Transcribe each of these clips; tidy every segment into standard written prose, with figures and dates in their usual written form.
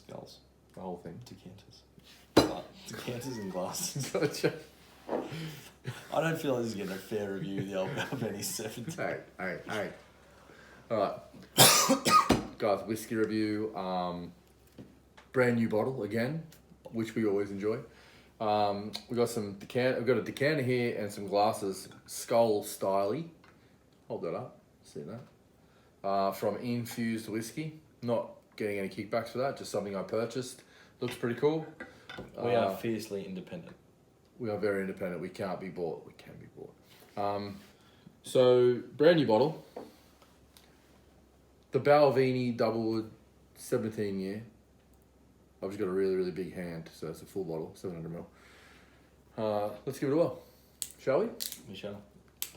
Skulls. The whole thing. Decanters. Decanters and glasses. Gotcha. I don't feel like this is getting a fair review, the old Balvenie 17. Hey. Alright. Guys, whiskey review. Brand new bottle again, which we always enjoy. We got we've got a decanter here and some glasses, Skull Styly. Hold that up. See that? From Infused Whiskey. Not getting any kickbacks for that, just something I purchased. Looks pretty cool. We are fiercely independent. We are very independent. We can't be bought. We can be bought. So, brand new bottle. The Balvenie DoubleWood 17 year. I've just got a really, really big hand, so it's a full bottle, 700ml. Let's give it a whirl. Shall we? We shall.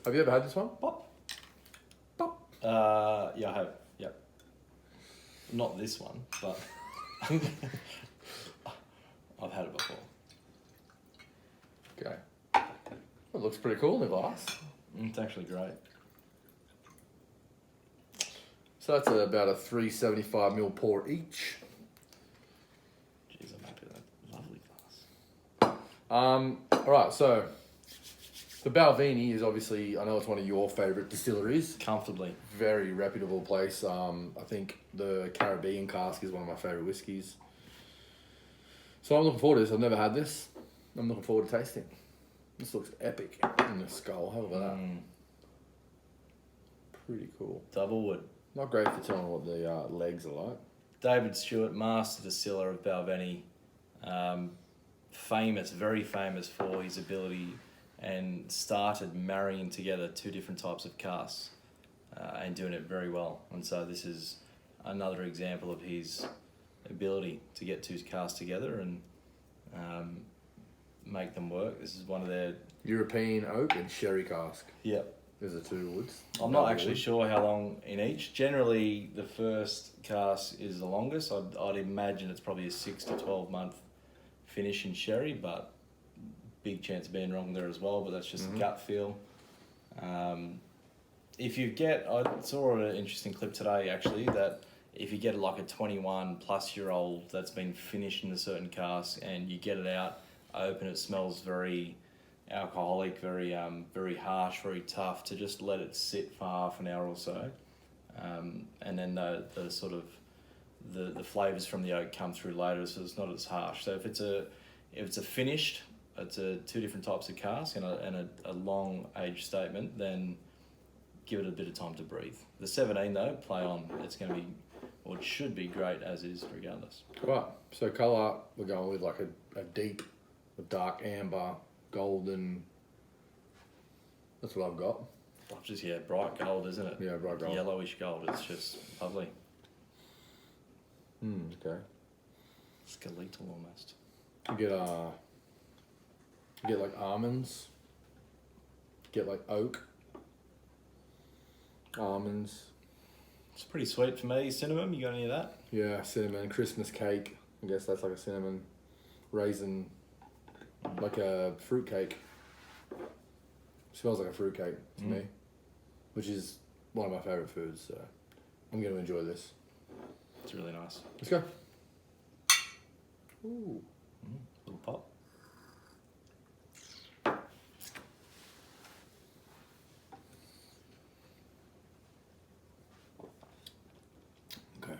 Have you ever had this one? Pop. Yeah, I have. Yep. Not this one, but I've had it before. Okay. It looks pretty cool in the glass. It's actually great. So that's about a 375ml pour each. Jeez, I'm happy with that lovely glass. Alright, so the Balvenie is obviously, I know it's one of your favourite distilleries. Comfortably. Very reputable place. I think the Caribbean cask is one of my favourite whiskies. So I'm looking forward to this. I've never had this. I'm looking forward to tasting. This looks epic in the skull. How about that? Pretty cool. DoubleWood. Not great for telling what the legs are like. David Stewart, master distiller of Balvenie. Very famous for his ability, and started marrying together two different types of casks and doing it very well. And so this is another example of his ability to get two casks together and make them work. This is one of their... European oak and sherry cask. Yep. There's the two woods. I'm not actually sure how long in each. Generally, the first cask is the longest. I'd imagine it's probably a 6 to 12 month finish in sherry, but big chance of being wrong there as well, but that's just a gut feel. If you get... I saw an interesting clip today, actually, that if you get like a 21 plus year old that's been finished in a certain cask and you get it out, open, it smells very alcoholic, very harsh, very tough, to just let it sit for half an hour or so, and then the sort of the flavors from the oak come through later, so it's not as harsh. So if it's a finished, it's two different types of cask and a long age statement, then give it a bit of time to breathe. The 17 though, play on. It's going to be, or it should be, great as is regardless. Right, so colour, we're going with like a deep, a dark amber, golden. That's what I've got. Just, yeah, bright gold, isn't it? Yeah, bright gold. Yellowish gold. It's just lovely. Okay. Skeletal almost. You get like almonds. Get like oak. Almonds. It's pretty sweet for me. Cinnamon, you got any of that? Yeah, cinnamon. Christmas cake. I guess that's like a cinnamon. Raisin. Like a fruit cake. Smells like a fruit cake to me, which is one of my favourite foods. So I'm going to enjoy this. It's really nice. Let's go. Ooh, Little pop. Okay.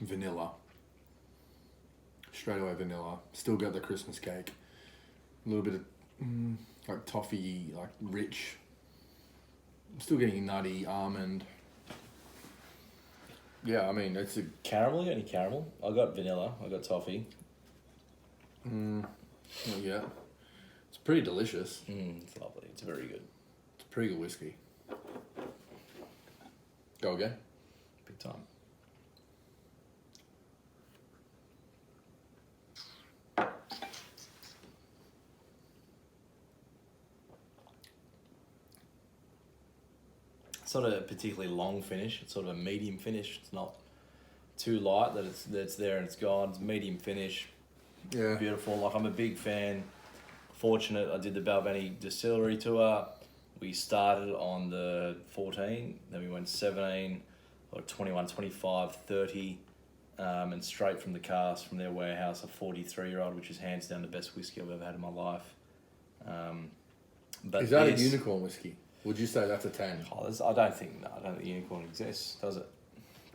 Vanilla. Straight away vanilla. Still got the Christmas cake. A little bit of like toffee, like rich. I'm still getting nutty, almond. Yeah, I mean, it's a... Caramel? You got any caramel? I got vanilla. I got toffee. Yeah. It's pretty delicious. It's lovely. It's very good. It's a pretty good whiskey. Go again. Big time. It's not a particularly long finish. It's sort of a medium finish. It's not too light that it's there and it's gone. It's medium finish. Yeah. Beautiful. Like, I'm a big fan. Fortunate, I did the Balvenie distillery tour. We started on the 14, then we went 17, or 21, 25, 30, and straight from the cask from their warehouse, a 43-year-old, which is hands down the best whiskey I've ever had in my life. But Is that a unicorn whiskey? Would you say that's a 10? I don't think unicorn exists, does it?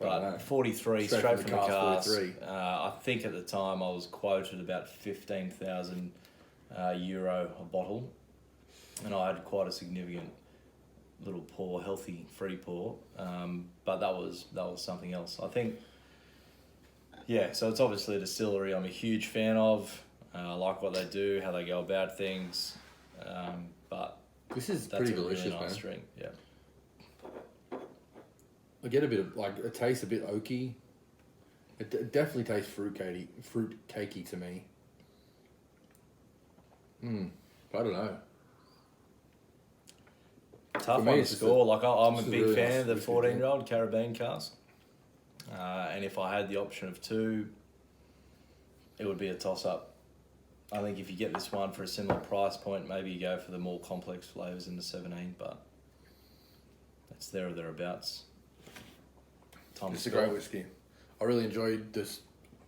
I don't know. But 43 straight from the cask. 43. I think at the time I was quoted about 15,000 euro a bottle, and I had quite a significant little pour, healthy free pour. But that was something else. I think. Yeah, so it's obviously a distillery I'm a huge fan of. I like what they do, how they go about things. But This is that's pretty a delicious, really nice man. drink. Yeah. I get a bit of, like, it tastes a bit oaky. It definitely tastes fruit cakey to me. I don't know. Tough For me, one to it's just score. Like I'm a it's a big really fan nice of the whiskey, 14-year-old Caribbean cask, and if I had the option of two, it would be a toss-up. I think if you get this one for a similar price point, maybe you go for the more complex flavors in the 17, but that's there or thereabouts. It's a great whiskey. I really enjoyed this.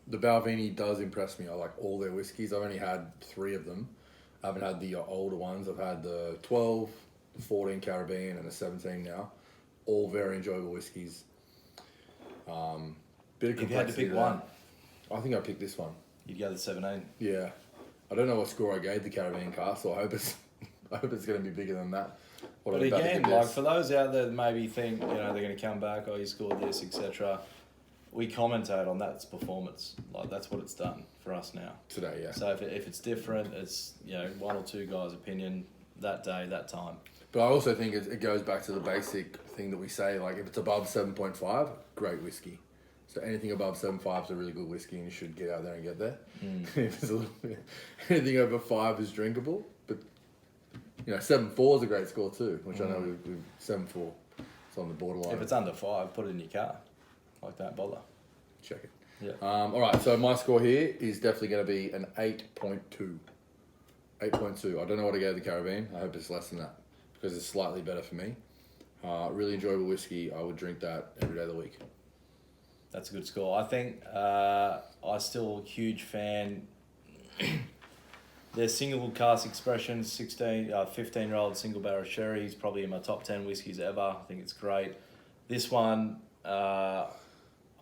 The Balvenie does impress me. I like all their whiskies. I've only had 3 of them. I haven't had the older ones. I've had the 12, the 14 Caribbean, and the 17 now. All very enjoyable whiskies. Bit of If you had to complexity pick there. one, I think I picked this one. you'd go the 17. Yeah. I don't know what score I gave the Caribbean cask, so I hope it's going to be bigger than that. What But I'm about to again, give like this. for those out there that maybe think they're going to come back, oh you scored this, etc. We commentate on that's performance. Like that's what it's done for us now. Today, yeah. So if it's different, it's one or two guys' opinion that day, that time. But I also think it goes back to the basic thing that we say, like if it's above 7.5, great whiskey. So anything above 7.5 is a really good whiskey and you should get out there and get there. If it's a little bit, anything over 5 is drinkable. But, 7.4 is a great score too, which I know we've 7.4. It's on the borderline. If it's under 5, put it in your car. Like don't bother. Check it. Yeah. All right, so my score here is definitely going to be an 8.2. 8.2. I don't know what I gave the Caribbean. I hope it's less than that because it's slightly better for me. Really enjoyable whiskey. I would drink that every day of the week. That's a good score. I think I still a huge fan. Their single cask expression, 15-year-old single barrel sherry is probably in my top 10 whiskies ever. I think it's great. This one, I'm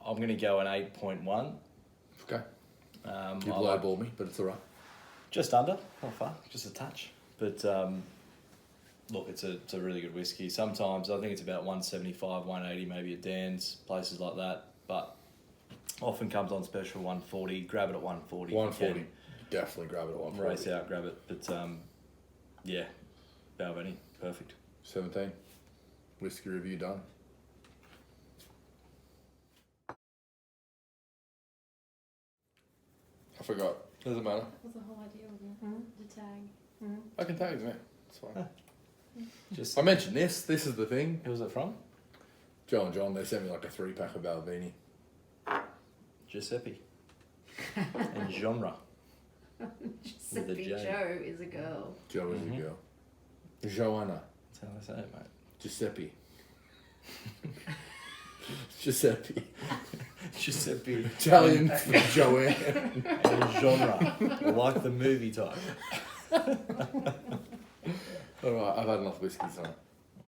going to go an 8.1. Okay. You've I like- lowballed me, but it's all right. Just under, not far, just a touch. But look, it's a really good whiskey. Sometimes I think it's about 175, 180 maybe at Dan's, places like that. But often comes on special 140. Grab it at 140. 140. Definitely grab it at 140. Race out, grab it. But yeah, Balvenie, perfect. 17. Whiskey review done. I forgot. Doesn't matter. That's the whole idea of the tag. I can tag it. It's fine. Just I mentioned this. This is the thing. who was it from? Joe and John, they sent me like a 3-pack of Balvenie. Giuseppe. And genre. Giuseppe J. Joe is a girl. Joe is a girl. Joanna. That's how they say it, mate. Giuseppe. Giuseppe. Giuseppe. Italian for Joanne. And genre. Like the movie type. Alright, I've had enough whiskey tonight.